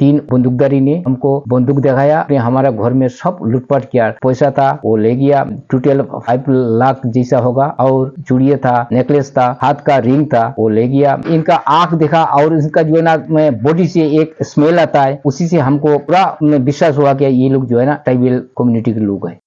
तीन बंदूकधारी ने हमको बंदूक दिखाया, हमारा घर में सब लूटपाट किया। पैसा था वो ले गया, टोटल 5 लाख जैसा होगा, और चूड़िया था, नेकलेस था, हाथ का रिंग था, वो ले गया। इनका आंख देखा और इनका जो है ना बॉडी से एक स्मेल आता है, उसी से हमको पूरा विश्वास हुआ कि ये लोग जो है ना ट्राइबल कम्युनिटी के लोग हैं।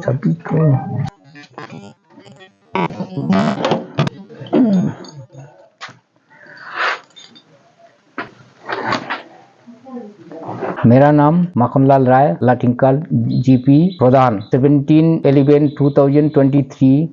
सभी को मेरा नाम माखनलाल राय, लाटिंगकाल जीपी प्रधान। 17/11/2023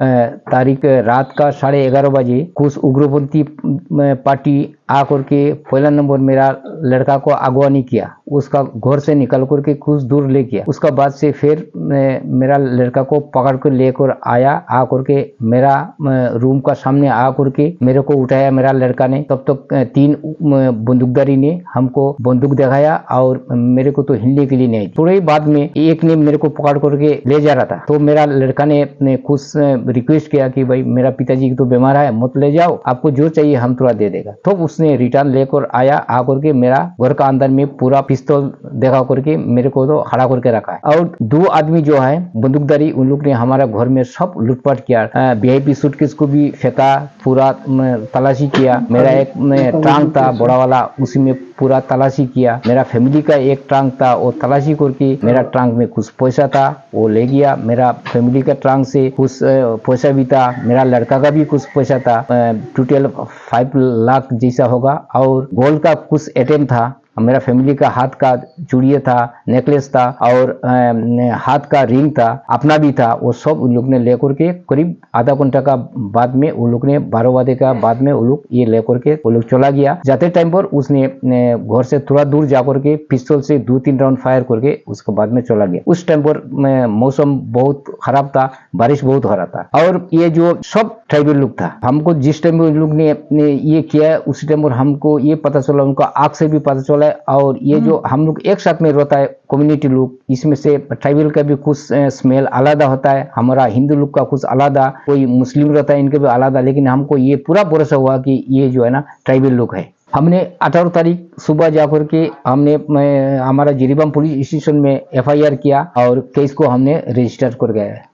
तारीख रात का 11:30 बजे कुछ उग्रपंथी पार्टी आकर के पहला नंबर मेरा लड़का को अगवानी किया, उसका घर से निकल कर के कुछ दूर ले गया। उसका बाद से फिर मेरा लड़का को पकड़ कर लेकर आया, आकर के मेरा रूम का सामने आकर के मेरे को उठाया मेरा लड़का ने। तब तक तीन बंदूकधारी ने हमको बंदूक दिखाया और मेरे को तो हिलने के लिए नहीं। थोड़ी बाद में एक ने मेरे को पकड़ करके ले जा रहा था, तो मेरा लड़का ने कुछ रिक्वेस्ट किया कि भाई मेरा पिताजी तो बीमार है, मत ले जाओ, आपको जो चाहिए हम थोड़ा दे देगा। तो उसने रिटर्न लेकर आया, आकर के मेरा घर का अंदर में पूरा पिस्तौल दिखा करके मेरे को तो खड़ा करके रखा है। और दो आदमी जो है बंदूकधारी, उन लोग ने हमारा घर में सब लूटपाट किया। VIP सूटकेस को भी फेंका, पूरा तलाशी किया। मेरा एक ट्रंक था बड़ा वाला, उसी में पूरा तलाशी किया। मेरा फैमिली का एक ट्रंक था, वो तलाशी करके मेरा ट्रंक में कुछ पैसा था वो ले गया। मेरा फैमिली का ट्रंक से कुछ पैसा भी था, मेरा लड़का का भी कुछ पैसा था, टोटल 5 लाख जैसा होगा, और गोल्ड का कुछ एटीएम था। मेरा फैमिली का हाथ का चूड़िया था, नेकलेस था, और हाथ का रिंग था, अपना भी था। वो सब उन लोग ने लेकर के करीब आधा घंटा का बाद में उन लोग ने 12 बजे का बाद में वो लोग ये लेकर के वो लोग चला गया। जाते टाइम पर उसने घर से थोड़ा दूर जाकर के पिस्तौल से 2-3 राउंड फायर करके उसके बाद में चला गया। उस टाइम पर मौसम बहुत खराब था, बारिश बहुत हो रहा था, और ये जो सब ट्राइबल लोग था। हमको जिस टाइम उन लोग ने ये किया, उसी टाइम पर हमको ये पता चला, उनका आंख से भी पता चला। और ये जो हम लोग एक साथ में रहता है कम्युनिटी लोग, इसमें से ट्राइबल का भी कुछ स्मेल अलग होता है, हमारा हिंदू लोग का कुछ अलग, कोई मुस्लिम रहता है इनके भी अलग। लेकिन हमको ये पूरा भरोसा हुआ कि ये जो है ना ट्राइबल लोग है। हमने 18 तारीख सुबह जाकर के हमने हमारा जिरीबाम पुलिस स्टेशन में FIR किया और केस को हमने रजिस्टर कर गया है।